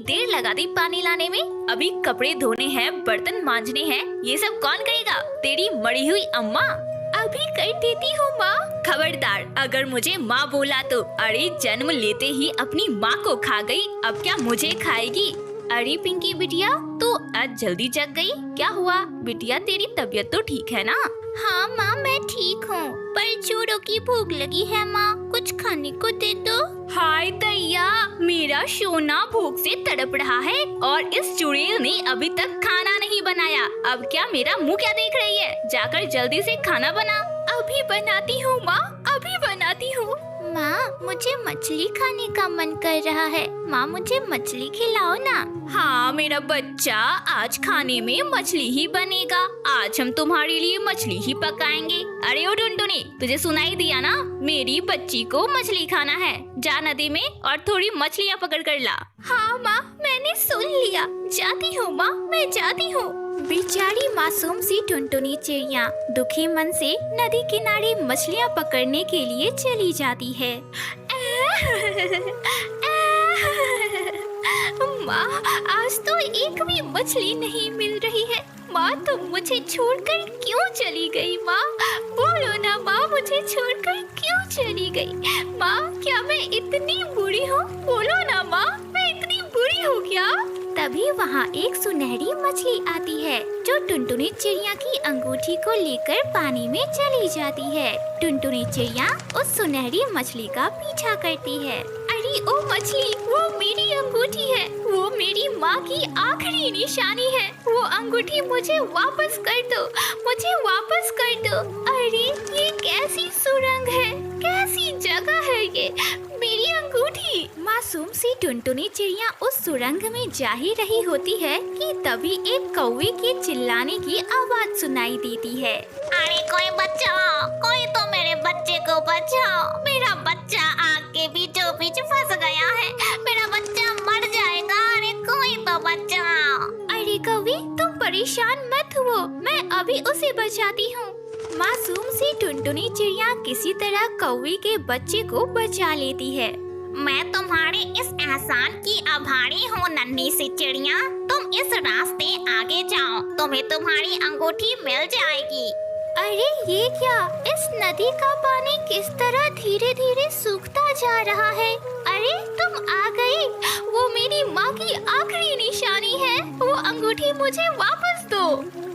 देर लगा दी पानी लाने में। अभी कपड़े धोने हैं, बर्तन मांजने हैं, ये सब कौन करेगा? तेरी मरी हुई अम्मा। अभी कर देती हूँ माँ। खबरदार, अगर मुझे माँ बोला तो। अरे जन्म लेते ही अपनी माँ को खा गई, अब क्या मुझे खाएगी? अरे पिंकी बिटिया, तू आज जल्दी जग गई, क्या हुआ? बिटिया तेरी तबीयत तो ठीक है ना? हाँ माँ, मैं ठीक हूँ, पर चूड़ों की भूख लगी है माँ, कुछ खाने को दे दो। हाय दैया, मेरा सोना भूख से तड़प रहा है और इस चुड़ैल ने अभी तक खाना नहीं बनाया। अब क्या मेरा मुंह क्या देख रही है? जाकर जल्दी से खाना बना। अभी बनाती हूँ माँ, अभी बनाती हूँ। माँ, मुझे मछली खाने का मन कर रहा है, माँ मुझे मछली खिलाओ ना। हाँ मेरा बच्चा, आज खाने में मछली ही बनेगा। आज हम तुम्हारे लिए मछली ही पकाएंगे। अरे ओ टुनटुनी, तुझे सुनाई दिया ना? मेरी बच्ची को मछली खाना है, जा नदी में और थोड़ी मछलियाँ पकड़ कर ला। हाँ माँ, मैंने सुन लिया, जाती हूँ माँ, मैं जाती हूँ। बेचारी मासूम सी टुनटुनी चिड़िया दुखी मन से नदी किनारे मछलियाँ पकड़ने के लिए चली जाती है। माँ, आज तो एक भी मछली नहीं मिल रही है। माँ, तुम मुझे छोड़कर क्यों चली गई? माँ बोलो ना माँ, मुझे छोड़कर क्यों चली गई? माँ, क्या मैं इतनी बुरी हूँ? बोलो ना माँ, मैं इतनी बुरी हूँ क्या? तभी वहाँ एक सुनहरी मछली आती है जो टुनटुनी चिड़िया की अंगूठी को लेकर पानी में चली जाती है। टुनटुनी चिड़िया उस सुनहरी मछली का पीछा करती है। अरे ओ मछली, वो मेरी अंगूठी है, वो मेरी माँ की आखिरी निशानी है। वो अंगूठी मुझे वापस कर दो, मुझे वापस कर दो। अरे ये कैसी सुरंग है, कैसी जगह है ये? मेरी अंगूठी। मासूम सी टुनटुनी चिड़िया उस सुरंग में जा ही रही होती है कि तभी एक कौवे के चिल्लाने की आवाज सुनाई देती है। अरे कोई बचाओ, कोई तो मेरे बच्चे को बचाओ, मेरा बच्चा आग के बीचों बीच फंस गया है, मेरा बच्चा मर जाएगा, अरे कोई तो बचाओ। अरे कौवे, तुम परेशान मत हो, मैं अभी उसे बचाती हूँ। मासूम सी टुनटुनी चिड़िया किसी तरह कौवे के बच्चे को बचा लेती है। मैं तुम्हारे इस एहसान की आभारी हूँ नन्ही सी चिड़िया। तुम इस रास्ते आगे जाओ, तुम्हें तुम्हारी अंगूठी मिल जाएगी। अरे ये क्या, इस नदी का पानी किस तरह धीरे धीरे सूखता जा रहा है? अरे तुम आ गई, वो मेरी माँ की आखिरी निशानी है, वो अंगूठी मुझे वापस दो।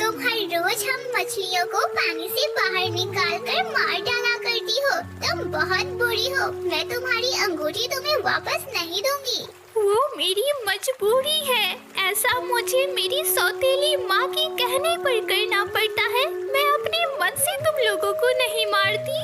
तुम हर रोज हम मछलियों को पानी से बाहर निकाल कर मार डाला करती हो, तुम बहुत बुरी हो, मैं तुम्हारी अंगूठी तुम्हें वापस नहीं दूंगी। वो मेरी मजबूरी है, ऐसा मुझे मेरी सौतेली माँ के कहने पर करना पड़ता है। मैं अपने मन से तुम लोगों को नहीं मारती।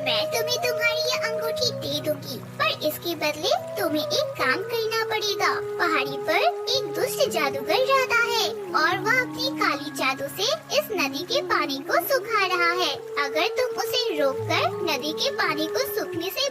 मैं तुम्हें तुम्हारी ये अंगूठी दे दूंगी, पर इसके बदले तुम्हें एक काम करना पड़ेगा। पहाड़ी पर एक दुष्ट जादूगर रहता है और वह अपनी काली जादू से इस नदी के पानी को सुखा रहा है। अगर तुम उसे रोककर नदी के पानी को सूखने से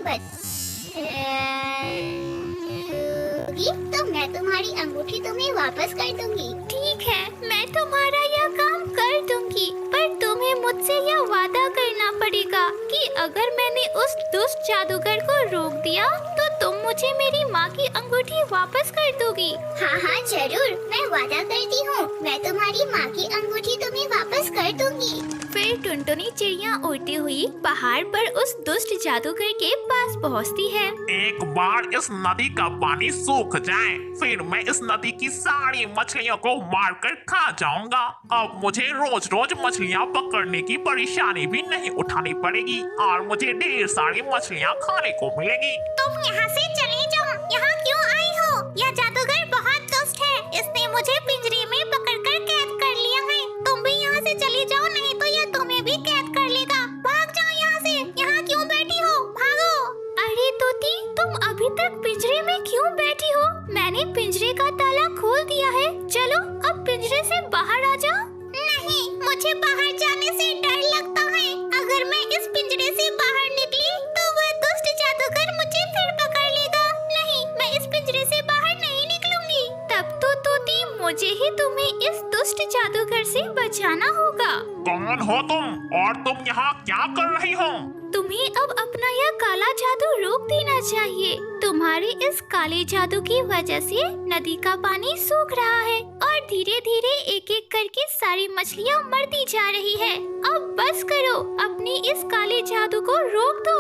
तो मैं तुम्हारी अंगूठी तुम्हें वापस कर दूंगी। ठीक है, मैं तुम्हारा यह काम कर दूंगी, पर तुम्हें मुझसे यह वादा करना पड़ेगा कि अगर मैंने उस दुष्ट जादूगर को रोक दिया तो तुम मुझे मेरी माँ की अंगूठी वापस कर दोगी। हाँ हाँ जरूर, मैं वादा करती हूँ, मैं तुम्हारी माँ की अंगूठी तुम्हें वापस कर दूंगी। फिर टुनटुनी चिड़िया उड़ती हुई पहाड़ पर उस दुष्ट जादूगर के पास पहुँचती है। एक बार इस नदी का पानी सूख जाए, फिर मैं इस नदी की सारी मछलियों को मारकर खा जाऊंगा। अब मुझे रोज रोज मछलियाँ पकड़ने की परेशानी भी नहीं उठानी पड़ेगी और मुझे ढेर सारी मछलियाँ खाने को मिलेगी। तुम यहाँ से चले जाओ, यहाँ क्यों आई हो? यह जादूगर बहुत दुष्ट है, इसने मुझे पिंजरे में पकड़कर कैद कर लिया है। तुम भी यहाँ से चली जाओ, नहीं तो यह तुम्हें भी कैद कर लेगा। भाग जाओ यहाँ से, यहाँ क्यों बैठी हो? भागो। अरे तोती, तुम अभी तक पिंजरे में क्यों बैठी हो? मैंने पिंजरे का ताला खोल दिया है, चलो अब पिंजरे से बाहर आ जाओ। नहीं, मुझे बाहर जाने से डर लगता है। अगर मैं इस पिंजरे से बाहर निकली तो वह दुष्ट जादूगर मुझे फिर पकड़ लेगा। नहीं, मैं इस पिंजरे से बाहर नहीं निकलूंगी। तब तो तोती, मुझे ही तुम्हें इस दुष्ट दुष्ट जादूगर से बचाना होगा। कौन हो तुम और तुम यहाँ क्या कर रही हो? तुम्हें अब अपना यह काला जादू रोक देना चाहिए। तुम्हारे इस काले जादू की वजह से नदी का पानी सूख रहा है और धीरे धीरे एक एक करके सारी मछलियाँ मरती जा रही है। अब बस करो, अपने इस काले जादू को रोक दो।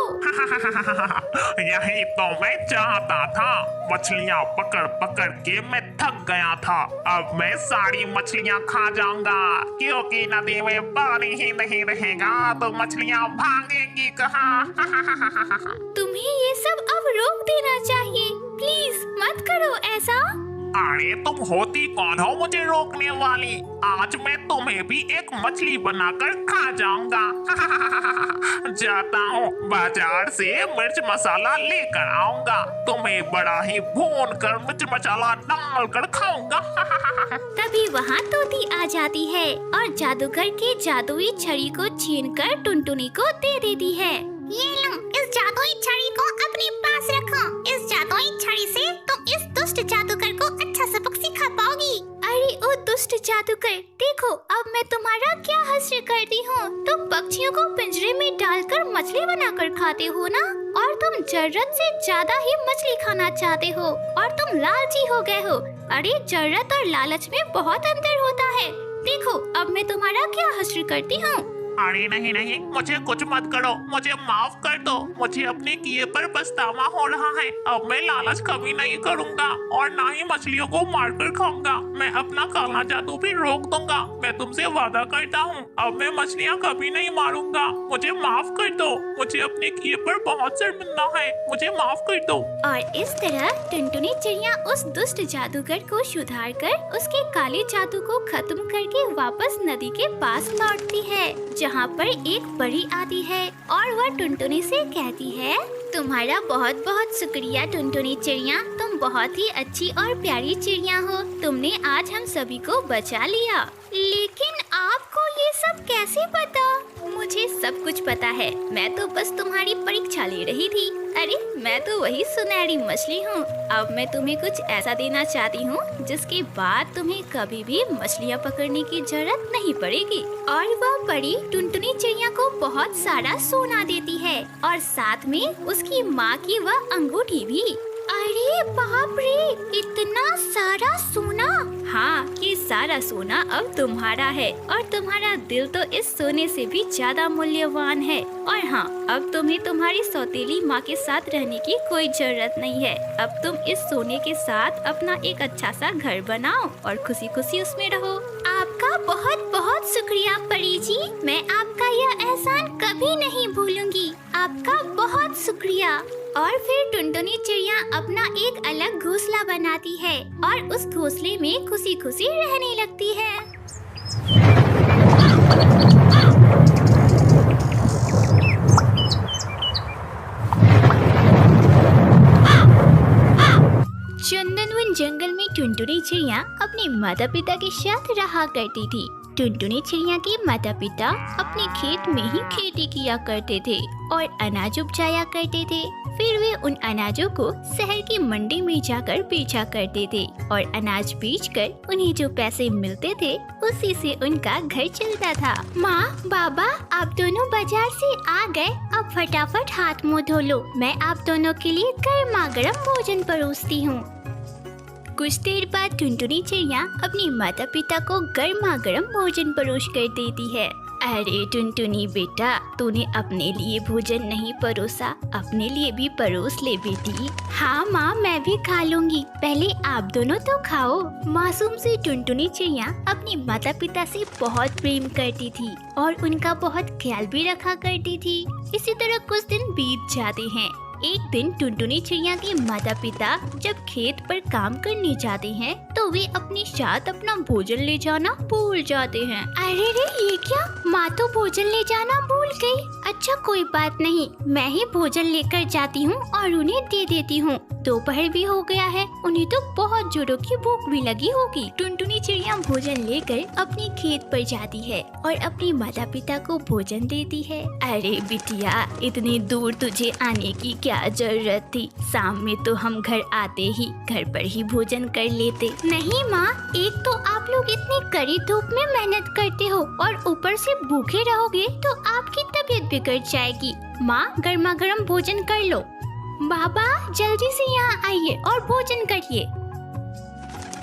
यही तो मैं चाहता था। मछलियाँ पकड़ पकड़ के मैं थक गया था। अब मैं सारी मछलियाँ खा जाऊंगा, क्योंकि नदी में पानी ही नहीं रहेगा तो मछलियाँ भागेंगी कहाँ? तुम्हें ये सब अब रोक देना चाहिए। प्लीज मत करो ऐसा। अरे तुम होती कौन हो मुझे रोकने वाली? आज मैं तुम्हें भी एक मछली बनाकर खा जाऊंगा। जाता हूँ, बाजार से मिर्च मसाला लेकर आऊंगा। तुम्हें बड़ा ही भून कर मिर्च मसाला डाल कर खाऊंगा। तभी वहाँ तोती आ जाती है और जादूगर के जादुई छड़ी को छीनकर टुनटुनी को दे देती है। ये लो, इस जादुई छड़ी को अपने पास रखो। इस जादुई छड़ी से तुम इस दुष्ट जादूगर को अच्छा सबक सिखा पाओगी। अरे ओ दुष्ट जादूगर, देखो अब मैं तुम्हारा क्या हश्र करती हूँ। तुम पक्षियों को पिंजरे में डालकर मछली बनाकर खाते हो ना, और तुम जरूरत से ज्यादा ही मछली खाना चाहते हो और तुम लालची हो गए हो। अरे जरूरत और लालच में बहुत अंतर होता है। देखो अब मैं तुम्हारा क्या हश्र करती हूँ। अरे नहीं नहीं, मुझे कुछ मत करो, मुझे माफ कर दो। मुझे अपने किए पर पछतावा हो रहा है। अब मैं लालच कभी नहीं करूँगा और ना ही मछलियों को मारकर खाऊंगा। मैं अपना काला जादू भी रोक दूंगा। मैं तुमसे वादा करता हूँ, अब मैं मछलियाँ कभी नहीं मारूंगा। मुझे माफ कर दो, मुझे अपने किए पर बहुत शर्मिंदा है। मुझे माफ कर दो। और इस तरह टुनटुनी चिड़िया उस दुष्ट जादूगर को सुधार कर उसके काले जादू को खत्म करके वापस नदी के पास लौटती है, जहाँ पर एक परी आती है और वह टुनटुनी से कहती है, तुम्हारा बहुत बहुत शुक्रिया टुनटुनी चिड़िया, तुम बहुत ही अच्छी और प्यारी चिड़िया हो। तुमने आज हम सभी को बचा लिया। लेकिन आपको ये सब कैसे पता? मुझे सब कुछ पता है, मैं तो बस तुम्हारी परीक्षा ले रही थी। अरे मैं तो वही सुनहरी मछली हूँ। अब मैं तुम्हें कुछ ऐसा देना चाहती हूँ जिसके बाद तुम्हें कभी भी मछलियाँ पकड़ने की जरूरत नहीं पड़ेगी। और वह परी टुनटुनी चिड़िया को बहुत सारा सोना देती है और साथ में उसकी माँ की वह अंगूठी भी। अरे बाप रे, इतना सारा सोना! हाँ, ये सारा सोना अब तुम्हारा है और तुम्हारा दिल तो इस सोने से भी ज्यादा मूल्यवान है। और हाँ, अब तुम्हें तुम्हारी सौतेली माँ के साथ रहने की कोई जरूरत नहीं है। अब तुम इस सोने के साथ अपना एक अच्छा सा घर बनाओ और खुशी खुशी उसमें रहो। आपका बहुत बहुत शुक्रिया परी जी, मैं आपका यह एहसान कभी नहीं भूलूंगी। आपका बहुत शुक्रिया। और फिर टुनटुनी चिड़िया अपना एक अलग घोंसला बनाती है और उस घोंसले में खुशी खुशी रहने लगती है। चंदनवन जंगल में टुनटुनी चिड़िया अपने माता पिता के साथ रहा करती थी। टुनटुनी चिड़िया के माता पिता अपने खेत में ही खेती किया करते थे और अनाज उपजाया करते थे। फिर वे उन अनाजों को शहर की मंडी में जाकर बेचा करते थे और अनाज बेचकर उन्हें जो पैसे मिलते थे उसी से उनका घर चलता था। माँ, बाबा, आप दोनों बाजार से आ गए, अब फटाफट हाथ मुँह धो लो। मैं आप दोनों के लिए गर्मा गर्म भोजन परोसती हूँ। कुछ देर बाद टुनटुनी चिड़िया अपने माता पिता को गर्मा गर्म भोजन परोस कर देती है। अरे टुनटुनी बेटा, तूने अपने लिए भोजन नहीं परोसा, अपने लिए भी परोस ले बेटी। हाँ माँ, मैं भी खा लूंगी, पहले आप दोनों तो खाओ। मासूम सी टुनटुनी चिड़िया अपने माता पिता से बहुत प्रेम करती थी और उनका बहुत ख्याल भी रखा करती थी। इसी तरह कुछ दिन बीत जाते हैं। एक दिन टुनटुनी चिड़िया के माता पिता जब खेत पर काम करने जाते हैं तो वे अपने साथ अपना भोजन ले जाना भूल जाते हैं। अरे रे, ये क्या? माँ तो भोजन ले जाना भूल गई। अच्छा कोई बात नहीं, मैं ही भोजन लेकर जाती हूँ और उन्हें दे देती हूँ। दोपहर भी हो गया है, उन्हें तो बहुत जोरों की भूख भी लगी होगी। टुनटुनी चिड़िया भोजन लेकर अपने खेत पर जाती है और अपने माता पिता को भोजन देती है। अरे बिटिया, इतनी दूर तुझे आने की क्या जरूरत थी? शाम में तो हम घर आते ही घर पर ही भोजन कर लेते। नहीं माँ, एक तो आप लोग इतनी कड़ी धूप में मेहनत करते हो और ऊपर से भूखे रहोगे तो आपकी तबीयत बिगड़ जाएगी। माँ, गर्मा गर्म भोजन कर लो। बाबा, जल्दी से यहाँ आइए और भोजन करिए।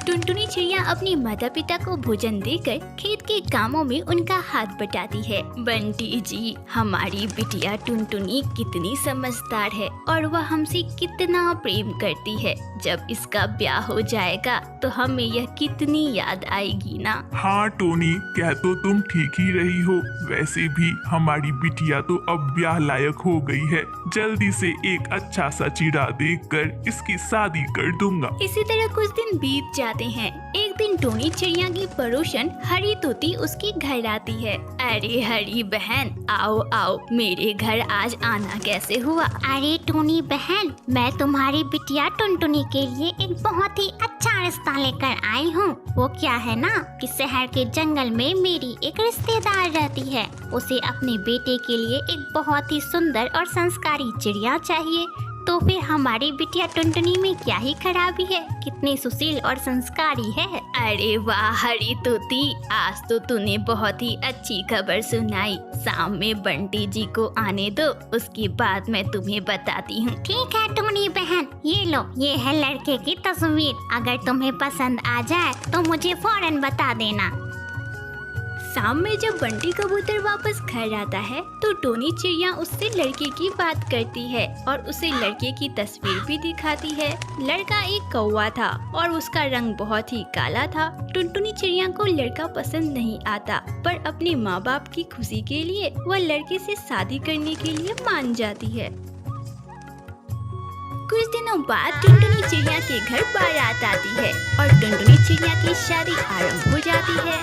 टुनटुनी चिड़िया अपनी माता पिता को भोजन देकर खेत के कामों में उनका हाथ बटाती है। बंटी जी, हमारी बिटिया टुनटुनी कितनी समझदार है और वह हमसे कितना प्रेम करती है। जब इसका ब्याह हो जाएगा तो हमें यह कितनी याद आएगी ना। हाँ टोनी, कह तो तुम ठीक ही रही हो। वैसे भी हमारी बिटिया तो अब ब्याह लायक हो गई है। जल्दी से एक अच्छा सा चिड़ा देखकर इसकी शादी कर दूंगा। इसी तरह कुछ दिन बीत जाते हैं। एक दिन टोनी चिड़िया की पड़ोसन हरी तोती उसके घर आती है। अरे हरी बहन, आओ आओ, मेरे घर आज आना कैसे हुआ? अरे टोनी बहन, मैं तुम्हारी बिटिया टुनटुनी के लिए एक बहुत ही अच्छा रिश्ता लेकर आई हूँ। वो क्या है ना कि शहर के जंगल में मेरी एक रिश्तेदार रहती है। उसे अपने बेटे के लिए एक बहुत ही सुंदर और संस्कारी चिड़िया चाहिए। तो फिर हमारी बिटिया टुनटुनी में क्या ही खराबी है? कितनी सुशील और संस्कारी है। अरे वाह हरी तोती, आज तो तूने बहुत ही अच्छी खबर सुनाई। शाम में बंटी जी को आने दो, उसके बाद मैं तुम्हें बताती हूँ। ठीक है टोनी बहन, ये लो, ये है लड़के की तस्वीर। अगर तुम्हें पसंद आ जाए तो मुझे फौरन बता देना। शाम में जब बंटी कबूतर वापस घर आता है तो टोनी चिड़िया उससे लड़के की बात करती है और उसे लड़के की तस्वीर भी दिखाती है। लड़का एक कौवा था और उसका रंग बहुत ही काला था। टुनटुनी चिड़िया को लड़का पसंद नहीं आता, पर अपने माँ बाप की खुशी के लिए वह लड़के से शादी करने के लिए मान जाती है। कुछ दिनों बाद टुनटुनी चिड़िया के घर बारात आती है और टुनटुनी चिड़िया की शादी आरंभ हो जाती है।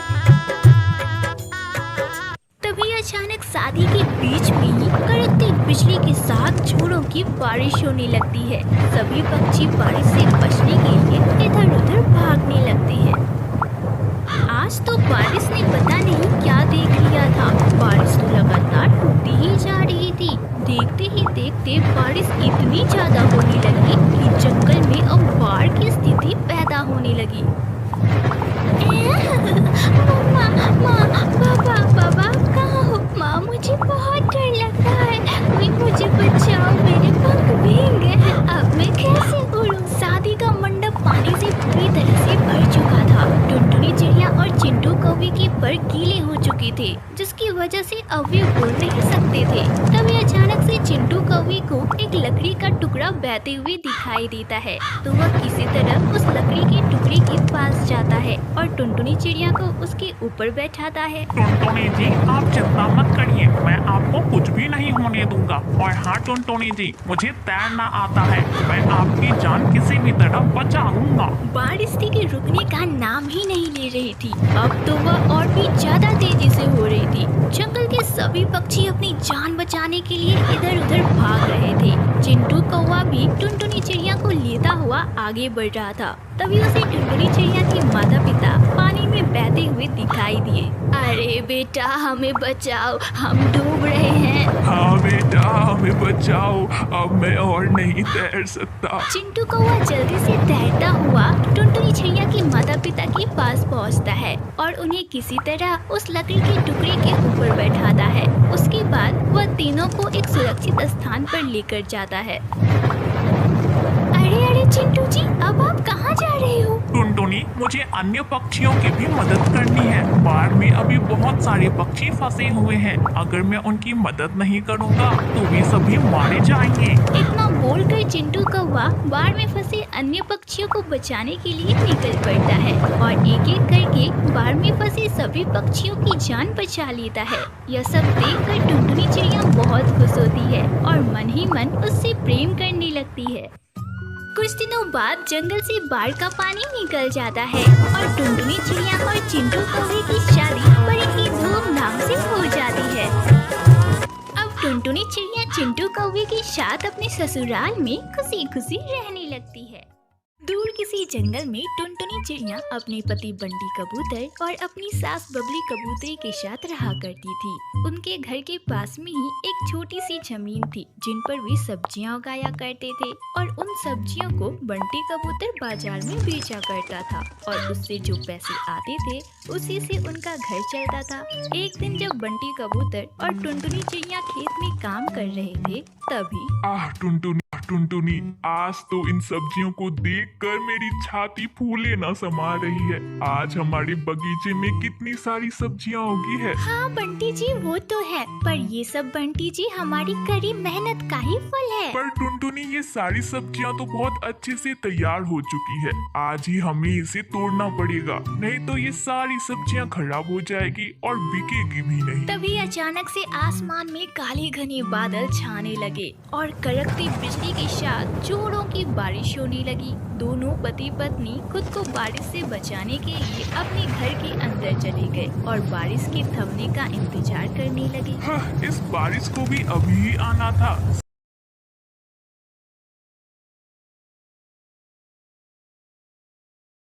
तभी अचानक शादी के बीच में ही कड़कती बिजली के साथ झोड़ों की बारिश होने लगती है। सभी पक्षी बारिश से बचने के लिए इधर उधर भागने लगते हैं। आज तो बारिश ने पता नहीं क्या देख लिया था। बारिश तो लगातार होती ही जा रही थी। देखते ही देखते बारिश इतनी ज्यादा होने लगी कि जंगल में अब बाढ़ की स्थिति पैदा होने लगी। पापा कहाँ हो? माँ, मुझे बहुत डर लग रहा है। कोई मुझे बचाओ, मेरे पंख भीग गए हैं। अब मैं कैसे उड़ूं? शादी का मंडप पानी से पूरी तरह से भर चुका था। टुनटुनी चिड़िया और चिंटू कौवे के पर गीले हो चुके थे, जिसकी वजह से अब वे उड़ नहीं सकते थे। तभी अचानक से चिंटू कौवे को एक लकड़ी का टुकड़ा बहते हुए दिखाई देता है, तो वह किसी तरह उस लकड़ी के टुकड़े के पास जाता है और टुनटुनी चिड़िया को उसके ऊपर बैठाता है। टुनटुनी जी, आप चिंता मत करिए, मैं आपको कुछ भी नहीं होने दूंगा। और हाँ टुनटुनी जी, मुझे तैरना आता है, मैं आपकी जान किसी भी तरह बचा लूंगा। बारिश के रुकने का नाम ही नहीं ले रही थी। अब तो वह और भी ज्यादा तेजी से हो रही थी। जंगल के सभी पक्षी अपनी जान बचाने के लिए इधर उधर भाग रहे थे। चिंटू कौवा भी टुनटुनी चिड़िया को लेता हुआ आगे बढ़ रहा था। तभी उसे टुनटुनी चिड़िया के माता पिता पानी में बहते हुए दिखाई दिए। अरे बेटा, हमें बचाओ, हम डूब रहे हैं। हाँ बेटा, हमें बचाओ, अब मैं और नहीं तैर सकता। चिंटू कौवा जल्दी से तैरता हुआ टुनटुनी चिड़िया के माता पिता के पास पहुंचता है और उन्हें किसी तरह उस लकड़ी के टुकड़े के ऊपर बैठाता है। उसके बाद वह तीनों को एक सुरक्षित स्थान पर लेकर जाता है। अरे चिंटू जी, अब आप कहाँ जा रहे हो? टुनटुनी, मुझे अन्य पक्षियों की भी मदद करनी है। बाढ़ में अभी बहुत सारे पक्षी फंसे हुए हैं। अगर मैं उनकी मदद नहीं करूँगा तो वे सभी मारे जाएंगे। इतना बोलकर चिंटू कौवा बाढ़ में फंसे अन्य पक्षियों को बचाने के लिए निकल पड़ता है और एक एक करके बाढ़ में फंसे सभी पक्षियों की जान बचा लेता है। यह सब देखकर टुनटुनी चिड़िया बहुत खुश होती है और मन ही मन उससे प्रेम करने लगती है। कुछ दिनों बाद जंगल से बाढ़ का पानी निकल जाता है और टुनटुनी चिड़िया और चिंटू कौवे की शादी बड़ी ही धूमधाम से हो जाती है। अब टुनटुनी चिड़िया चिंटू कौवे के साथ अपने ससुराल में खुशी खुशी रहने लगती है। दूर किसी जंगल में टुनटुनी चिड़िया अपने पति बंटी कबूतर और अपनी सास बबली कबूतरी के साथ रहा करती थी। उनके घर के पास में ही एक छोटी सी जमीन थी जिन पर वे सब्जियां उगाया करते थे और उन सब्जियों को बंटी कबूतर बाजार में बेचा करता था और उससे जो पैसे आते थे उसी से उनका घर चलता था। एक दिन जब बंटी कबूतर और टुनटुनी चिड़िया खेत में काम कर रहे थे तभी टुनटुनी, आज तो इन सब्जियों को देखकर मेरी छाती फूले ना समा रही है। आज हमारे बगीचे में कितनी सारी सब्जियां उगी है। हाँ बंटी जी वो तो है, पर ये सब बंटी जी हमारी कड़ी मेहनत का ही फल है। पर टुनटुनी, ये सारी सब्जियां तो बहुत अच्छे से तैयार हो चुकी है। आज ही हमें इसे तोड़ना पड़ेगा, नहीं तो ये सारी सब्जियां खराब हो जाएगी और बिकेगी भी नहीं। तभी अचानक से आसमान में काले घने बादल छाने लगे और कड़कती बिजली के साथ जोरों की बारिश होने लगी। दोनों पति पत्नी खुद को बारिश से बचाने के लिए अपने घर के अंदर चले गए और बारिश के थमने का इंतजार करने लगे। हाँ, इस बारिश को भी अभी ही आना था।